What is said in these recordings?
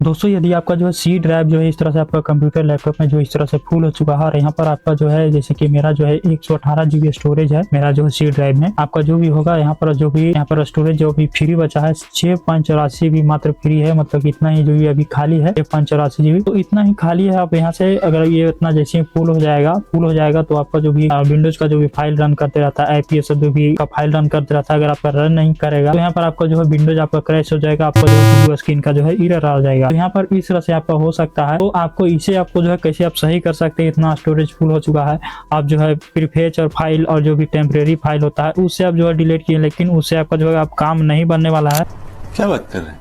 दोस्तों यदि आपका जो है सी ड्राइव जो है इस तरह से आपका कंप्यूटर लैपटॉप में जो इस तरह से फुल हो चुका है और यहाँ पर आपका जो है जैसे कि मेरा जो है 118 GB स्टोरेज है मेरा जो है सी ड्राइव में, आपका जो भी होगा यहाँ पर जो भी यहाँ पर स्टोरेज जो भी फ्री बचा है 684 भी मात्र फ्री है, मतलब इतना ही जो भी अभी खाली है 684 GB, तो इतना ही खाली है। आप यहाँ से अगर ये इतना जैसे फुल हो जाएगा तो आपका जो भी विंडोज का जो भी फाइल रन करते रहता है IPS जो भी का फाइल रन करते रहता है, अगर आपका रन नहीं करेगा तो यहाँ पर आपका जो है विंडोज आपका क्रैश हो जाएगा, आपका जो है स्क्रीन का जो है एरर आ जाएगा। तो यहाँ पर इस तरह से आपका हो सकता है। तो आपको जो है कैसे आप सही कर सकते हैं, इतना स्टोरेज फुल हो चुका है, आप जो है प्रीफेच और फाइल और जो भी टेम्परेरी फाइल होता है उससे आप जो है डिलीट किए, लेकिन उससे आपका जो है आप काम नहीं बनने वाला है। क्या बात कर रहे हैं?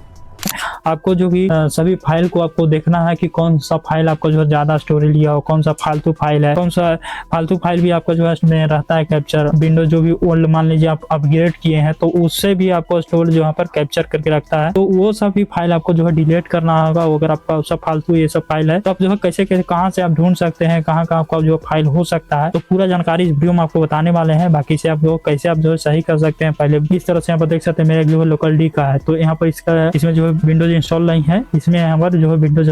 आपको जो भी सभी फाइल को आपको देखना है कि कौन सा फाइल आपको जो है ज्यादा स्टोरेज लिया हो, कौन सा फालतू फाइल है, कौन सा फालतू फाइल भी आपका जो है इसमें रहता है कैप्चर। विंडोज जो भी ओल्ड मान लीजिए आप अपग्रेड किए हैं तो उससे भी आपको स्टोरेज यहाँ पर कैप्चर करके रखता है, तो वो सब भी फाइल आपको जो है डिलीट करना होगा। अगर आपका सब फालतू ये सब फाइल है तो आप जो है कैसे कहाँ से आप ढूंढ सकते हैं, कहाँ आपका जो फाइल हो सकता है, तो पूरा जानकारी इस वीडियो में आपको बताने वाले हैं। बाकी से आप जो कैसे आप जो है सही कर सकते हैं, पहले इस तरह से यहाँ पर देख सकते हैं मेरा जो है लोकल डी का है, तो यहाँ पर इसमें जो है विंडोज इंस्टॉल नहीं है, इसमें यहाँ पर जो है विंडोज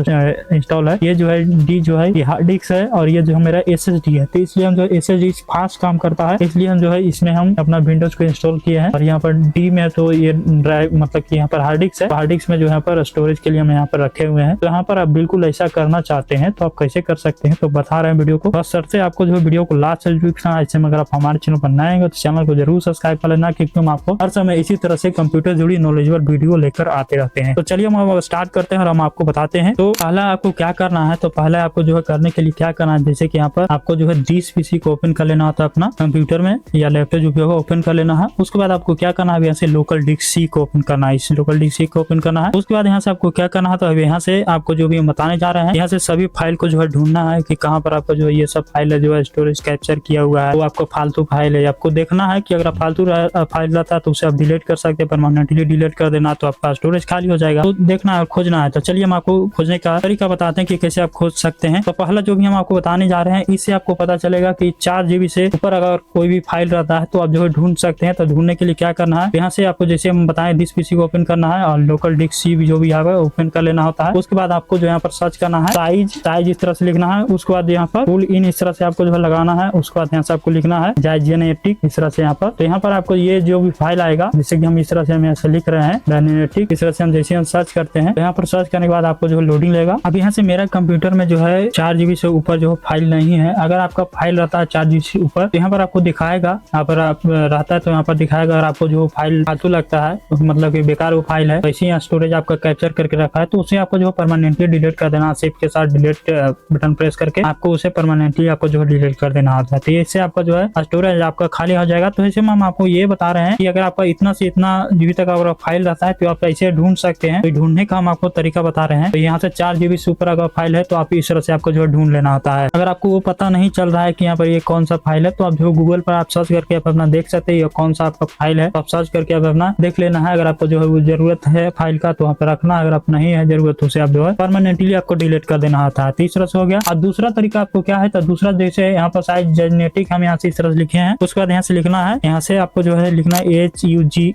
इंस्टॉल है। ये जो है डी जो है ये हार्ड डिस्क है और ये जो है मेरा SSD है, तो इसलिए हम जो SSD फास्ट काम करता है, इसलिए हम जो है इसमें हम अपना विंडोज को इंस्टॉल किए हैं। और यहाँ पर डी में तो ये ड्राइव मतलब कि यहाँ पर हार्ड डिस्क है, हार्ड डिस्क में जो यहाँ पर स्टोरेज के लिए हम यहाँ पर रखे हुए हैं। तो यहाँ पर आप बिल्कुल ऐसा करना चाहते हैं तो आप कैसे कर सकते हैं, तो बता रहे हैं वीडियो को। बस शर्त से आपको जो है वीडियो को लास्ट तक देखना। ऐसे में अगर आप हमारे चैनल पर नए हैं तो चैनल को जरूर सब्सक्राइब कर लेना, क्योंकि हम आपको हर समय इसी तरह से कंप्यूटर जुड़ी नॉलेजेबल वीडियो लेकर आते रहते हैं। तो चलिए हम स्टार्ट करते हैं और हम आपको बताते हैं। तो पहला आपको क्या करना है, तो पहले आपको जो है करने के लिए क्या करना है, जैसे कि यहाँ पर आपको जो है दिस PC को ओपन कर लेना होता है, अपना कंप्यूटर में या लैपटॉप जो भी होगा ओपन कर लेना है। उसके बाद आपको क्या करना है, यहाँ से लोकल डिस्क C को ओपन करना है, इस लोकल डिस्क C को ओपन करना है। उसके बाद यहाँ से आपको क्या करना है, तो अभी यहाँ से आपको जो भी हम बताने जा रहे हैं, यहाँ से सभी फाइल को जो है ढूंढना है कि कहाँ पर आपका जो है ये सब फाइल है जो है स्टोरेज कैप्चर किया हुआ है, वो आपको फालतू फाइल है। आपको देखना है कि अगर फालतू फाइल रहता है तो उसे आप डिलीट कर सकते हैं, परमानेंटली डिलीट कर देना तो आपका स्टोरेज खाली हो जाएगा। तो देखना है, खोजना है। तो चलिए हम आपको खोजने का तरीका बताते हैं कि कैसे आप खोज सकते हैं। तो पहला जो भी हम आपको बताने जा रहे हैं, इससे आपको पता चलेगा कि 4 GB से ऊपर अगर कोई भी फाइल रहता है तो आप जो है ढूंढ सकते हैं। तो ढूंढने के लिए क्या करना है, यहाँ से आपको जैसे हम बताएं दिस PC को ओपन करना है और लोकल डिस्क C भी जो भी है ओपन कर लेना होता है। उसके बाद आपको जो यहाँ पर सर्च करना है साइज इस तरह से लिखना है। उसके बाद यहाँ पर फुल इन इस तरह से आपको जो है लगाना है। उसके बाद यहाँ से आपको लिखना है जेनेटिक इस तरह से यहाँ पर। तो यहाँ पर आपको ये जो भी फाइल आएगा, जैसे कि हम इस तरह से हम यहाँ से लिख रहे हैं जेनेटिक, इस तरह से हम जैसे हम सर्च करते हैं तो यहाँ पर सर्च करने के बाद आपको जो है लोडिंग लेगा। अब यहाँ से मेरा कंप्यूटर में जो है 4 GB से ऊपर जो फाइल नहीं है। अगर आपका फाइल रहता है 4 GB से ऊपर तो यहाँ पर आपको दिखाएगा, यहाँ पर आप रहता है तो यहाँ पर दिखाएगा। अगर आपको जो फाइल फालतू लगता है तो मतलब कि बेकार वो फाइल है, वैसे ही स्टोरेज आपका कैप्चर करके रखा है, तो उसे आपको जो परमानेंटली डिलीट कर देना। शिफ्ट के साथ डिलीट बटन प्रेस करके आपको उसे परमानेंटली आपको जो है डिलीट कर देना होता है। तो इससे आपका जो है स्टोरेज आपका खाली हो जाएगा। तो ऐसे में हम आपको ये बता रहे हैं कि अगर आपका इतना से इतना GB तक अगर फाइल रहता है तो आप ऐसे ढूंढ सकते हैं। तो ढूंढने का हम आपको तरीका बता रहे हैं। तो यहाँ से 4 GB से ऊपर अगर फाइल है तो आप इस तरह से आपको जो है ढूंढ लेना होता है। अगर आपको वो पता नहीं चल रहा है कि यहाँ पर ये कौन सा फाइल है, तो आप जो गूगल पर आप सर्च करके आप अपना देख सकते हैं कौन सा आपका फाइल है, तो आप सर्च करके आप अपना देख लेना है। अगर आपको जो है वो जरूरत है फाइल का तो वहाँ पर रखना, अगर आप नहीं है जरूरत तो उसे आप जो है परमानेंटली आपको डिलीट कर देना होता है। तीसरा से हो गया। और दूसरा तरीका आपको क्या है, तो दूसरा जैसे यहाँ पर साइज जेनेटिक हम यहाँ से इस तरह से लिखे हैं। उसके बाद यहाँ से लिखना है, यहाँ से आपको जो है लिखना है HUGE,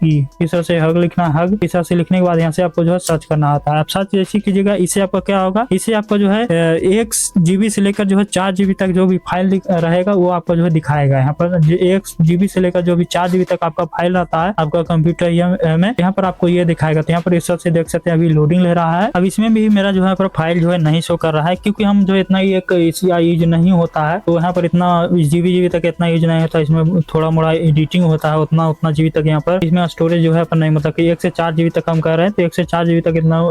इस तरह से हग लिखना है, हग। इस तरह से लिखने के बाद यहाँ से आपको जो है सर्च करना होता है। आप सर्च जैसे कीजिएगा, इससे आपका क्या होगा, इससे आपको जो है 1 GB से लेकर जो है 4 GB तक जो भी फाइल रहेगा वो आपको जो है दिखाएगा। यहाँ पर 1 GB से लेकर जो भी 4 GB तक आपका फाइल रहता है आपका कंप्यूटर में, यहाँ पर आपको ये दिखाएगा। तो यहाँ पर इस तरह से देख सकते हैं अभी लोडिंग ले रहा है। अब इसमें भी मेरा जो है फाइल जो है नहीं शो कर रहा है, क्योंकि हम जो इतना ही एक यूज नहीं होता है, तो यहाँ पर इतना GB तक इतना यूज नहीं होता। इसमें थोड़ा मोड़ा एडिटिंग होता है, उतना GB तक यहाँ पर इसमें स्टोरेज जो है पर नहीं, मतलब कि 1 से 4 GB तक हम कर रहे हैं, तो 1 से 4 GB तक इतना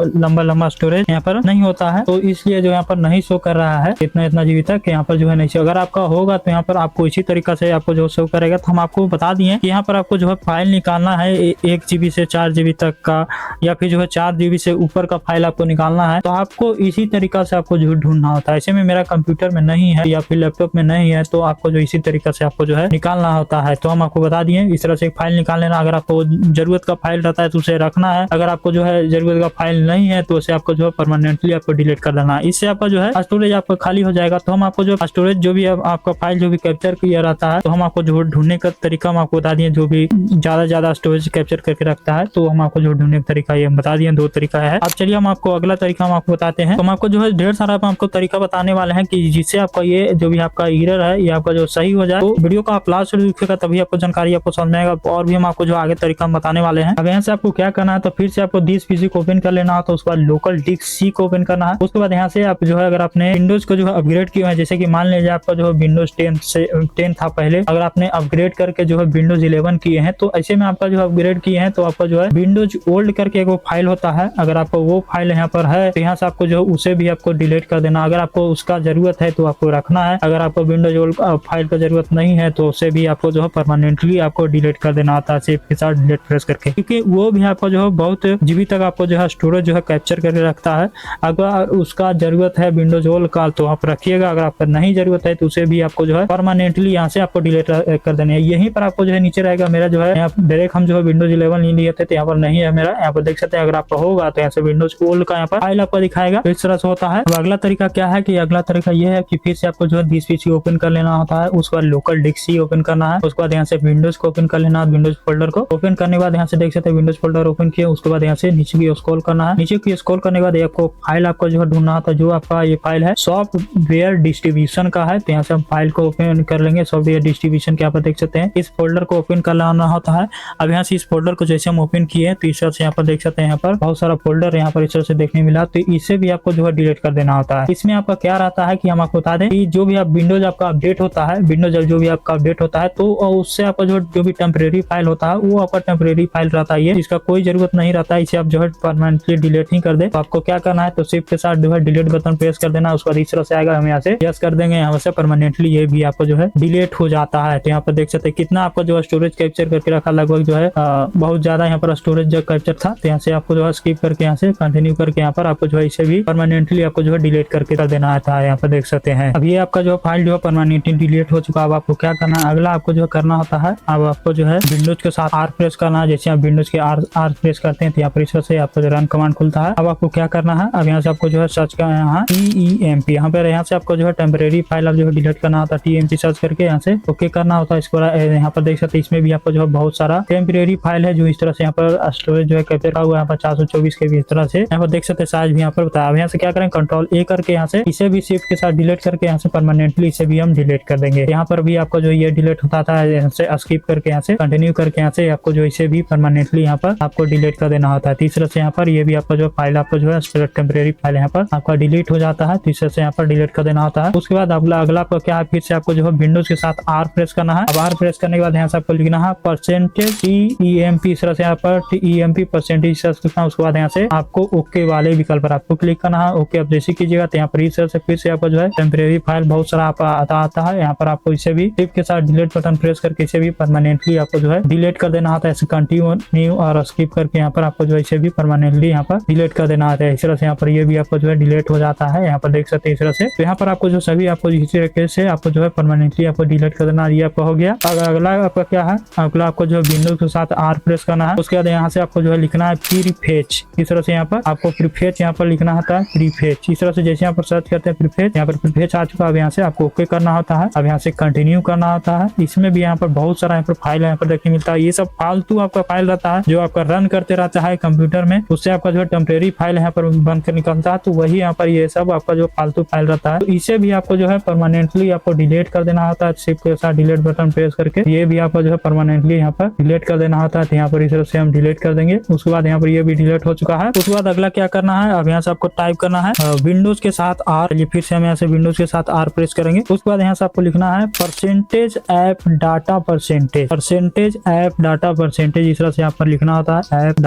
लंबा स्टोरेज यहाँ पर नहीं होता है, तो इसलिए जो यहाँ पर नहीं शो कर रहा है इतना GB तक यहाँ पर जो है नहीं शो। अगर आपका होगा तो यहाँ पर आपको इसी तरीका से आपको जो शो करेगा। तो हम आपको बता दिए कि यहाँ पर आपको जो है फाइल निकालना है 1 GB से 4 GB तक का, या फिर जो है 4 GB से ऊपर का फाइल आपको निकालना है, तो आपको इसी तरीका से आपको जो ढूंढना होता है। ऐसे में मेरा कंप्यूटर में नहीं है या फिर लैपटॉप में नहीं है, तो आपको जो इसी तरीका से आपको जो है निकालना होता है। तो हम आपको बता दिए इस तरह से फाइल निकाल लेना। अगर आपको जरूरत का फाइल रहता है तो उसे रखना है। अगर आपको जो है जरूरत का फाइल नहीं है तो उसे आपको जो है परमानेंटली आपको डिलीट कर देना है। इससे आपका जो है स्टोरेज आपका खाली हो जाएगा। तो हम आपको जो स्टोरेज जो भी आपका फाइल जो भी कैप्चर किया रहता है तो हम आपको जो ढूंढने का तरीका हम आपको बता दिए, जो भी ज्यादा स्टोरेज कैप्चर करके रखता है तो हम आपको जो ढूंढने का तरीका ये बता दिए, 2 तरीका है। अब चलिए हम आपको अगला तरीका हम आपको बताते हैं। तो हम आपको जो है ढेर सारा आपको तरीका बताने वाले हैं कि जिससे आपका ये जो भी आपका एरर है ये आपका जो सही हो जाए। तो वीडियो का आप लास्ट देखिएगा तभी आपको जानकारी आपको समझ में आएगा। और भी हम आपको जो आगे तरीका हम बताने वाले हैं। अब यहाँ से आपको क्या करना है, तो फिर से आपको दिस पीसी को ओपन कर लेना है। तो उसके बाद लोकल डिस्क सी को ओपन करना है। उसके बाद यहाँ से आप जो है अगर आपने विंडोज को जो है अपग्रेड किया है, जैसे कि मान लीजिए आपका जो है विंडोज 10 था पहले, अगर आपने अपग्रेड करके जो है विंडोज 11 किए हैं तो ऐसे में आपका जो है अपग्रेड किए हैं तो आपका जो है विंडोज ओल्ड करके एक फाइल होता है। अगर आपको वो फाइल यहाँ पर है तो यहाँ से आपको जो है उसे भी आपको डिलीट कर देना। अगर आपको उसका जरूरत है तो आपको रखना है, अगर आपको विंडोज ओल्ड फाइल का जरूरत नहीं है तो उसे भी आपको जो है परमानेंटली आपको डिलीट कर देना आता है सेव के साथ डिलीट प्रेस करके, क्योंकि वो भी आपको जो है बहुत जीबी तक आपको जो है स्टोरेज जो है कैप्चर करके रखता है। अगर उसका जरूरत है विंडोज ओल्ड का तो आप रखिएगा, अगर आपका नहीं जरूरत है तो उसे भी आपको जो है परमानेंटली यहाँ से आपको डिलीट कर देना है। यहीं पर आपको जो है नीचे रहेगा मेरा जो है डायरेक्ट हम जो है विंडोज 11 नहीं लिए थे तो यहाँ पर नहीं है मेरा, यहाँ पर देख सकते हैं। अगर आपका होगा तो यहाँ से विंडोज ओल्ड का यहाँ पर फाइल आपको दिखाएगा। तो इस तरह से होता है। अब अगला तरीका क्या है कि अगला तरीका ये है कि फिर से आपको जो है दिस पीसी ओपन कर लेना होता है। उसके बाद लोकल डिस्क सी ओपन करना है। उसके बाद यहाँ से विंडोज को ओपन कर लेना है। विंडोज फोल्डर को ओपन करने के बाद यहाँ से देख सकते हैं विंडोज फोल्डर ओपन किया। उसके बाद यहाँ से नीचे की स्क्रॉल करना है। नीचे की स्क्रॉल करने के बाद आपको फाइल आपको जो है ढूंढना था, जो आपका ये फाइल है सॉफ्टवेयर डिस्ट्रीब्यूशन का है। तो यहाँ से हम फाइल को ओपन कर लेंगे। सॉफ्टवेयर डिस्ट्रीब्यूशन के यहाँ पर देख सकते हैं इस फोल्डर को ओपन कर लेना होता है। अब यहाँ से इस फोल्डर को जैसे हम ओपन किए तो इस तरह से यहाँ पर देख सकते हैं यहाँ पर बहुत सारा फोल्डर यहाँ पर इस तरह से देखने मिला, तो इसे भी आपको जो है डिलीट कर देना होता है। इसमें आपका क्या रहता है कि हम आपको बता दें कि जो भी आप विंडोज आपका अपडेट होता है, विंडोज जो भी आपका अपडेट होता है तो उससे आपका जो भी टेम्परेरी फाइल होता है वो आपका टेम्परेरी फाइल रहता है, इसका कोई जरूरत नहीं रहता है। इसे आप जो है परमानेंटली डिलीट नहीं कर दे। तो आपको क्या करना है तो शिफ्ट के साथ जो है डिलीट बटन प्रेस कर देना। उसके बाद इस तरह से आएगा, हम यहाँ से यस कर देंगे, यहाँ से परमानेंटली ये भी आपको जो है डिलीट हो जाता है। तो यहाँ पर देख सकते हैं कितना आपका जो है स्टोरेज कैप्चर करके रखा, लगभग जो है बहुत ज्यादा यहाँ पर स्टोरेज जो कैप्चर था। तो यहाँ से आपको जो है स्किप करके यहाँ से कंटिन्यू करके यहाँ पर आपको जो है इसे भी परमानेंटली आपको जो है डिलीट करके कर देना आता है। यहाँ पर देख सकते हैं अब ये आपका जो फाइल जो है परमानेंटली डिलीट हो चुका। अब आपको क्या करना है, अगला आपको जो है करना होता है, अब आपको जो है विंडोज के साथ आर प्रेस करना है। जैसे आप विंडोज के आर प्रेस करते हैं तो यहाँ पर इस तरह से आपको रन कमांड खुलता है। अब आपको क्या करना है, अब यहाँ से आपको जो है सर्च करना है TEMP। यहाँ पर यहाँ से आपको जो है टेम्परेरी फाइल आप जो है डिलीट करना होता है। TEMP सर्च करके यहाँ से ओके करना होता है। इसको यहाँ पर देख सकते हैं इसमें भी आपको जो है बहुत सारा टेम्परेरी फाइल है जो इस तरह से यहाँ पर स्टोरेज जो है कैप्चर हुआ है यहाँ पर 424 के भी इस तरह से यहाँ पर देख सकते हैं साइज भी यहाँ पर बताया। अब यहाँ से क्या करें कंट्रोल A करके यहाँ से इसे भी शिफ्ट के साथ डिलीट करके यहाँ से परमानेंटली इसे भी हम डिलीट कर देंगे। यहाँ पर भी आपको जो ये डिलीट होता था, यहाँ से स्किप करके यहाँ से कंटिन्यू करके यहाँ से आपको जो इसे भी परमानेंटली यहाँ पर आपको डिलीट कर देना होता है। तीसरे से यहाँ पर ये भी आपका जो फाइल आपको जो है टेम्परेरी फाइल यहाँ पर आपका डिलीट हो जाता है। तीसरे से यहाँ पर डिलीट कर देना होता है। उसके बाद अगला आपको क्या है, फिर से आपको जो है विंडोज के साथ आर प्रेस करना है। अब आर प्रेस करने के बाद यहाँ से आपको लिखना है परसेंटेज TEMP, इस तरह से यहाँ पर TEMP परसेंटेज लिखना। उसके बाद यहाँ से आपको ओके वाले विकल्प पर आपको क्लिक करना है। ओके आप जैसे कीजिएगा तो यहाँ पर इस तरह से फिर से आपको जो है टेम्परेरी फाइल बहुत सारा आता है। यहाँ पर आपको इसे भी शिफ्ट के साथ डिलीट बटन प्रेस करके इसे भी परमानेंटली आपको जो है डिलीट कर देना होता है। ऐसे कंटिन्यू और स्किप करके यहाँ पर आपको जो है इसे भी परमानेंटली यहाँ पर डिलीट कर देना होता है। इस तरह से यहाँ पर ये भी आपको जो है डिलीट हो जाता है। यहाँ पर देख सकते हैं इस तरह से। तो यहाँ पर आपको जो सभी आपको इसी तरीके से आपको जो है परमानेंटली आपको डिलीट कर देना, ये आपका हो गया। अगला आपका क्या है, अगला आपको जो है विंडोज के साथ आर प्रेस करना है। उसके बाद यहाँ से आपको जो है लिखना है प्रीफेच। इस तरह से यहाँ पर आपको प्रीफेच यहाँ पर लिखना होता है प्रीफेच। इस तरह से जैसे यहाँ पर सर्च करते हैं प्रीफेच, यहाँ पर प्रीफेच आ चुका है। अब यहाँ से आपको ओके करना होता है। अब यहाँ से कंटिन्यू करना होता है। इसमें भी यहाँ पर बहुत सारा यहाँ पर फाइल यहाँ पर देखने मिलता है। ये सब फालतू आपका फाइल रहता है जो आपका रन करते रहता है कंप्यूटर में, उससे आपका जो है टेम्परेरी फाइल यहाँ पर बनकर निकलता है। तो वही यहाँ पर ये सब आपका जो फालतू फाइल रहता है तो इसे भी आपको जो है परमानेंटली आपको डिलीट कर देना होता है। शिफ्ट के साथ डिलीट बटन प्रेस करके ये भी आपको जो है परमानेंटली यहाँ पर डिलीट कर देना होता है। तो यहाँ पर इस तरह से हम डिलीट कर देंगे। उसके बाद यहाँ पर ये भी डिलीट हो चुका है। उसके बाद अगला क्या करना है, अब यहाँ से आपको टाइप करना है विंडोज के साथ आर। फिर से हम यहाँ से विंडोज के साथ आर प्रेस करेंगे। उसके बाद यहाँ से आपको लिखना है percentage app data percentage app data percentage. इस तरह से यहाँ पर लिखना होता है ऐप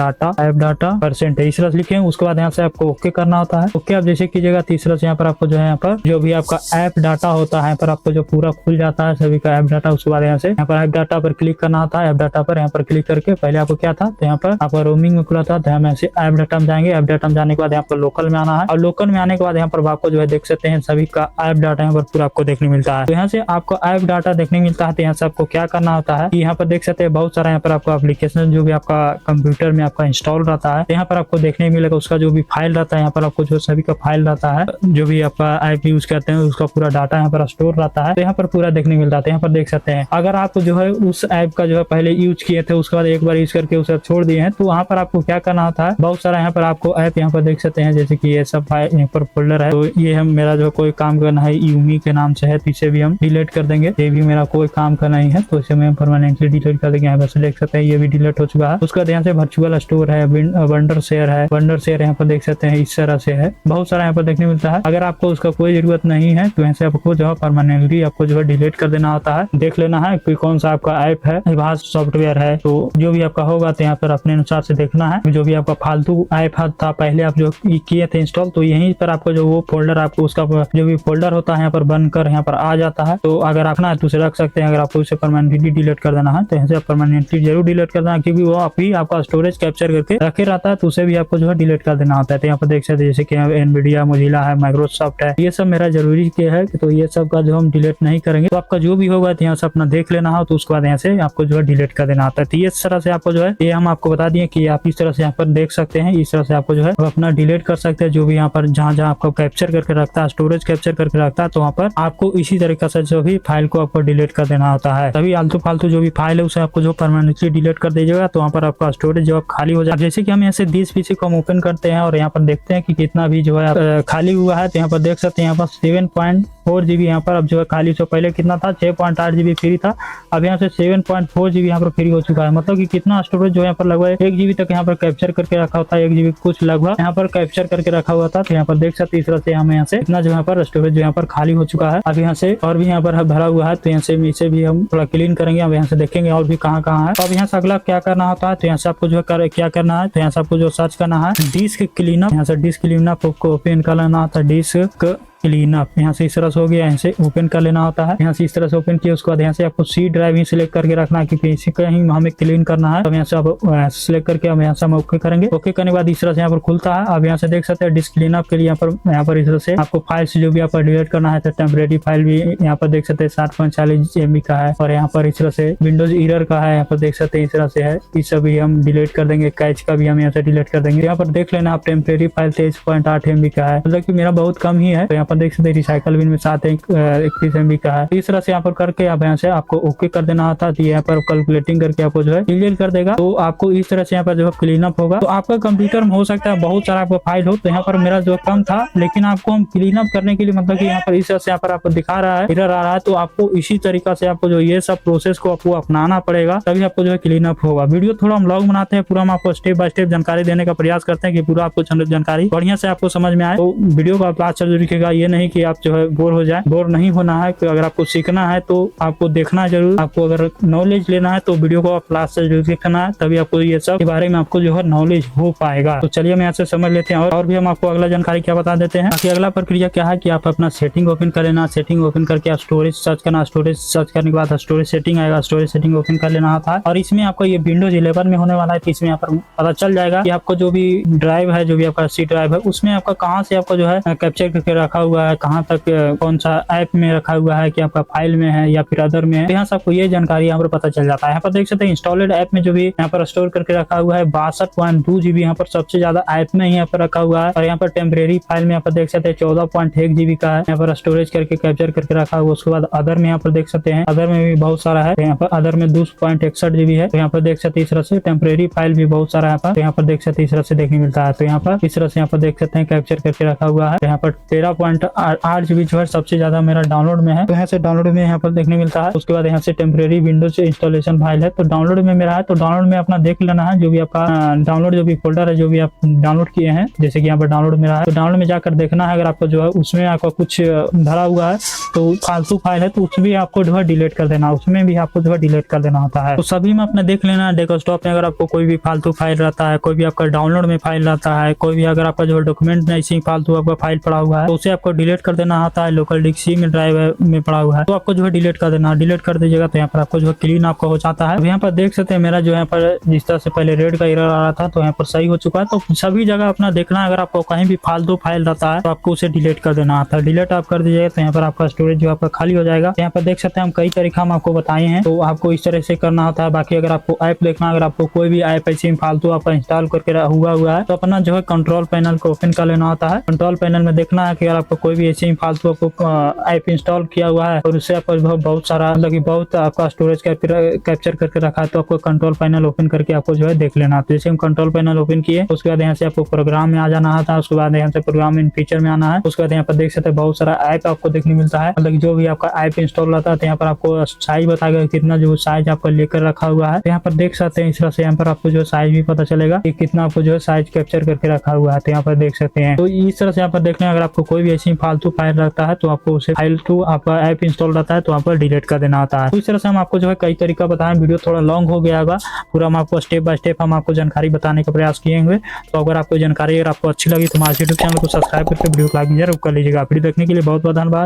डाटा परसेंटेज। इस तरह से लिखेंगे। उसके बाद यहाँ से आपको ओके करना होता है। ओके आप जैसे कीजिएगा तीसरा से यहाँ पर आपको जो है यहाँ पर जो भी आपका ऐप डाटा होता है यहाँ पर आपको जो पूरा खुल जाता है सभी का ऐप डाटा। उसके बाद यहाँ से यहाँ पर ऐप डाटा पर क्लिक करना होता है। ऐप डाटा पर यहाँ पर क्लिक करके पहले आपको क्या था तो यहाँ पर आपका रोमिंग में खुला था, तो हम ऐसे ऐप डाटा में जाएंगे। ऐप डाटा में जाने के बाद यहाँ पर लोकल में आना है और लोकल में आने के बाद यहाँ पर आपको जो है देख सकते हैं सभी का ऐप डाटा यहाँ पर पूरा आपको देखने मिलता है। तो यहाँ से आपको ऐप डाटा देखने मिलता है। तो यहाँ से आपको क्या करना होता है कि यहाँ पर देख सकते हैं बहुत सारा यहाँ पर आपको एप्लीकेशन जो भी आपका कंप्यूटर में आपका इंस्टॉल रहता रहता है, यहाँ पर आपको देखने मिलेगा उसका जो भी फाइल रहता है, यहाँ पर आपको जो सभी का फाइल रहता है, जो भी आपका ऐप यूज करते हैं उसका पूरा डाटा यहाँ पर स्टोर रहता है, तो यहाँ पर पूरा देखने मिलता है। यहाँ पर देख सकते हैं अगर आप जो है उस ऐप का जो है पहले यूज किए थे, उसके बाद एक बार यूज करके उसे छोड़ दिए हैं, तो वहाँ पर आपको क्या करना होता है, बहुत सारा यहाँ पर आपको ऐप यहाँ पर देख सकते हैं, जैसे कि ये सब फाइल यहाँ पर फोल्डर है, तो ये हम मेरा जो कोई काम करना है यूमी के नाम से है, तो इसे भी हम डिलीट कर देंगे। ये भी मेरा कोई काम का नहीं है, तो इसे मैं परमानेंटली डिलीट कर देंगे। यहाँ पर देख सकते हैं ये भी डिलीट हो चुका है। उसका ध्यान से वर्चुअल स्टोर है, वंडर शेयर है, वंडर शेयर यहाँ पर देख सकते हैं इस तरह से है, बहुत सारा यहाँ पर देखने मिलता है। अगर आपको उसका कोई जरूरत नहीं है तो ऐसे आपको जो है परमानेंटली आपको जो है डिलीट कर देना होता है। देख लेना है कि कौन सा आपका ऐप है, विभास सॉफ्टवेयर है, तो जो भी आपका होगा तो यहाँ पर अपने अनुसार से देखना है। जो भी आपका फालतू ऐप था पहले आप जो किए थे इंस्टॉल, तो यहीं पर आपको जो वो फोल्डर आपको उसका जो भी फोल्डर होता है यहाँ पर बनकर यहाँ पर आ जाता है। तो अगर रखना है तो उसे रख सकते हैं, अगर आपको उसे परमानेंटली डिलीट कर देना है तो यहाँ से परमानेंटली जरूर डिलीट कर देना, क्योंकि वो अभी आपका स्टोरेज कैप्चर करके रखे रहता है, तो उसे भी आपको जो है डिलीट कर देना होता है। तो यहाँ पर देख सकते हैं जैसे कि एनवीडिया, मोजिला है, माइक्रोसॉफ्ट है, ये सब मेरा जरूरी के है, तो ये सब का जो हम डिलीट नहीं करेंगे। तो आपका जो भी होगा तो यहाँ से अपना देख लेना हो, तो उसके बाद यहाँ से आपको जो है डिलीट कर देना होता है। तो इस तरह से आपको जो है ये हम आपको बता दिए कि आप इस तरह से यहाँ पर देख सकते हैं, इस तरह से आपको जो है अपना डिलीट कर सकते हैं। जो भी यहाँ पर जहाँ जहाँ आपको कैप्चर करके रखता है, स्टोरेज कैप्चर करके रखता है, तो वहाँ पर आपको इसी तरीके से जो भी फाइल को आपको डिलीट कर देना होता है। तभी आलतू फालतू जो भी फाइल है उसे आपको जो परमानेंटली डिलीट कर दीजिएगा, तो वहाँ पर आपका स्टोरेज जो खाली हो जाए। जैसे कि हम यहाँ से 20 पीसी को हम ओपन करते हैं और यहाँ पर देखते हैं कि कितना भी जो है खाली हुआ है, तो यहाँ पर देख सकते हैं यहाँ पर 7.4 GB यहाँ पर अब जो है खाली से पहले कितना था 6.8 GB फ्री था, अब यहाँ से 7.4 GB यहाँ पर फ्री हो चुका है। मतलब कि कितना स्टोरेज जो यहाँ पर लगभग 1 GB तक यहाँ पर कैप्चर करके रखा होता है, 1 GB कुछ लगभग यहाँ पर कैप्चर करके रखा हुआ था। तो यहाँ पर देख सकते इस तरह से हमें यहाँ से इतना जो यहाँ पर स्टोरेज जो यहाँ पर खाली हो चुका है। अब यहाँ से और भी यहाँ पर भरा हुआ है, तो यहाँ से इसे भी हम थोड़ा क्लीन करेंगे। अब यहाँ से देखेंगे और भी कहाँ कहाँ है। अब यहाँ से अगला क्या करना होता है, तो यहाँ से आपको जो है क्या करना है, तो यहाँ से आपको जो सर्च करना है डिस्क क्लीनअप, यहाँ से डिस्क क्लीनअप को ओपन कर लेना होता है। डिस्क क्लीनअप यहाँ से इस तरह से हो गया, यहाँ से ओपन कर लेना होता है। यहाँ से इस तरह से ओपन किया, उसके बाद यहाँ से आपको सी ड्राइव ही सिलेक्ट करके रखना है, क्योंकि इसी का ही हमें क्लीन करना है। अब यहाँ से आप सिलेक्ट करके अब यहाँ से हम ओके करेंगे। ओके करने के बाद इस तरह से यहाँ पर खुलता है। अब यहाँ से देख सकते हैं डिस्क क्लीनअप के लिए यहाँ पर इस तरह से आपको फाइल्स जो भी आपको डिलीट करना है, तो टेम्परेरी फाइल भी यहाँ पर देख सकते हैं 7.40 MB का है, और यहाँ पर इस तरह से विंडोज एरर का है, यहाँ पर देख सकते हैं इस तरह से है। इस सभी हम डिलीट कर देंगे, कैच का भी हम यहाँ से डिलीट कर देंगे। यहाँ पर देख लेना आप टेम्परेरी फाइल 23.8 MB का है, मतलब कि मेरा बहुत कम ही है। तो यहाँ पर देख सकते हैं रिसाइकल बिन में 7.31 MB का है। इस तरह से यहाँ पर करके आप यहाँ से आपको ओके कर देना होता है। तो यहाँ पर कैलकुलेटिंग करके आपको जो है क्लियर कर देगा। तो आपको इस तरह से यहाँ पर जो है क्लीन अप होगा। तो आपका कंप्यूटर में हो सकता है बहुत सारा आपका फाइल हो, तो यहाँ पर मेरा जो कम था, लेकिन आपको हम क्लीन अप करने के लिए मतलब कि यहाँ पर इस तरह से यहाँ पर आपको दिखा रहा है, एरर आ रहा है, तो आपको इसी तरीका से आपको जो ये सब प्रोसेस को आपको अपनाना पड़ेगा, तभी आपको जो है क्लीन अप होगा। वीडियो थोड़ा हम लॉन्ग बनाते हैं, पूरा हम आपको स्टेप बाय स्टेप जानकारी देने का प्रयास करते हैं कि पूरा आपको जानकारी बढ़िया से आपको समझ में आए। तो वीडियो को आप लास्ट तक दिखेगा, ये नहीं कि आप जो है बोर हो जाए। बोर नहीं होना है, कि अगर आपको सीखना है तो आपको देखना जरूर। आपको अगर नॉलेज लेना है तो वीडियो को आप लास्ट से जरूर देखना है, तभी आपको ये सब के बारे में आपको जो है नॉलेज हो पाएगा। तो चलिए हम यहाँ से समझ लेते हैं, और भी हम आपको अगला जानकारी क्या बता देते हैं। बाकी अगला प्रक्रिया क्या है कि आप अपना सेटिंग ओपन कर लेना। सेटिंग ओपन करके आप स्टोरेज सर्च करना। स्टोरेज सर्च करने के बाद स्टोरेज सेटिंग आएगा, स्टोरेज सेटिंग ओपन कर लेना था। और इसमें आपको ये विंडोज 11 में होने वाला है, तो इसमें यहाँ पर पता चल जाएगा कि आपको जो भी ड्राइव है, जो भी आपका सी ड्राइव है, उसमें आपका कहाँ से आपको जो है कैप्चर करके रखा हुआ है, कहाँ तक कौन सा ऐप में रखा हुआ है, कि आपका फाइल में है या फिर अदर में है। तो यहाँ से आपको ये जानकारी यहाँ पर पता चल जाता है। यहाँ पर देख सकते हैं इंस्टॉलेड ऐप में जो भी यहाँ पर स्टोर करके रखा हुआ है 62.2 GB यहाँ पर सबसे ज्यादा ऐप में ही यहाँ पर रखा हुआ है। और यहाँ पर टेम्परेरी फाइल में यहाँ पर देख सकते हैं 14.1 GB का है, यहाँ पर स्टोरेज करके कैप्चर करके रखा हुआ। उसके बाद अदर में यहाँ पर देख सकते हैं, अदर में भी बहुत सारा है। यहाँ पर अदर में 2.61 GB है। तो यहाँ पर देख सकते हैं इस तरह से टेम्परेरी फाइल भी बहुत सारा है। तो यहाँ पर देख सकते हैं इस तरह से देखने मिलता है। तो यहाँ पर इस तरह से यहाँ पर देख सकते हैं कैप्चर करके रखा हुआ है। यहाँ पर 13.8 GB जो है सबसे ज्यादा मेरा डाउनलोड में है। तो यहाँ से डाउनलोड में यहाँ पर देखने मिलता है। उसके बाद यहाँ से टेम्परेरी विंडोज इंस्टॉलेशन फाइल है, तो डाउनलोड में मेरा है। तो डाउनलोड में अपना देख लेना है, जो भी आपका डाउनलोड जो भी फोल्डर है, जो भी आप डाउनलोड किए हैं, जैसे कि यहाँ पर डाउनलोड मेरा है, तो डाउनलोड में जाकर देखना है। अगर आपको जो है उसमें आपका कुछ भरा हुआ है, तो फालतू फाइल है, तो उसमें आपको जो है डिलीट कर देना, उसमें भी आपको जो है डिलीट कर देना होता है। तो सभी में अपने देख लेना। डेस्कटॉप में अगर आपको कोई भी फालतू फाइल रहता है, कोई भी आपका डाउनलोड में फाइल रहता है, कोई भी अगर आपका जो डॉक्यूमेंट में ऐसे ही फालतू आपका फाइल पड़ा हुआ है, तो उसे आपको आपको डिलीट कर देना होता है, लोकल डिस्क सी में ड्राइव में पड़ा हुआ है तो आपको जो है डिलीट कर देना, डिलीट कर दीजिएगा तो यहाँ पर आपको जो है क्लीन आपका हो जाता है। यहाँ पर देख सकते हैं मेरा जो यहाँ पर जिस तरह से पहले रेड का एरर आ रहा था तो यहाँ पर सही हो चुका है। तो सभी जगह अपना देखना है, अगर आपको कहीं भी फालतू फाइल रहता है तो आपको उसे डिलीट कर देना आता है। डिलीट आप कर दीजिएगा तो यहाँ पर आपका स्टोरेज जो आपका खाली हो जाएगा। यहाँ पर देख सकते हैं हम कई तरीका हम आपको बताए हैं, तो आपको इस तरह से करना होता है। बाकी अगर आपको ऐप देखना, अगर आपको कोई भी ऐप ऐसे फालतू आपका इंस्टॉल करके हुआ है तो अपना जो है कंट्रोल पैनल को ओपन कर लेना होता है। कंट्रोल पैनल में देखना है कि अगर आपको कोई भी ऐसे ही फालतू आपको ऐप इंस्टॉल किया हुआ है और उससे आपको बहुत सारा मतलब कि बहुत आपका स्टोरेज कैप्चर करके रखा है तो आपको कंट्रोल पैनल ओपन करके आपको जो है देख लेना। तो जैसे हम कंट्रोल पैनल ओपन किए उसके बाद यहाँ से आपको प्रोग्राम में आ जाना था, उसके बाद यहाँ से प्रोग्राम इन फीचर में आना है। उसके बाद यहाँ पर देख सकते हैं बहुत सारा ऐप आपको देखने मिलता है, मतलब जो भी आपका ऐप इंस्टॉल रहता है तो यहाँ पर आपको साइज बताएगा कितना जो साइज आपको लेकर रखा हुआ है। यहाँ पर देख सकते हैं इस तरह से यहाँ पर आपको जो साइज भी पता चलेगा कि कितना आपको जो है साइज कैप्चर करके रखा हुआ है, तो यहाँ पर देख सकते हैं। तो इस तरह से यहाँ पर देखना है, अगर आपको कोई भी ऐसी फालतू फाइल रहता है तो आपको उसे फाइल टू आपका ऐप इंस्टॉल रहता है तो आप डिलीट कर देना आता है। तो इस तरह से हम आपको जो है कई तरीका बताएं। वीडियो थोड़ा लॉन्ग हो गया होगा, पूरा हम आपको स्टेप बाय स्टेप हम आपको जानकारी बताने का प्रयास किए होंगे। तो अगर आपको जानकारी अगर आपको अच्छी लगी तो हमारे यूट्यूब चैनल को सब्सक्राइब करके वीडियो को लाइक जरूर कर लीजिएगा। वीडियो देखने के लिए बहुत बहुत धन्यवाद।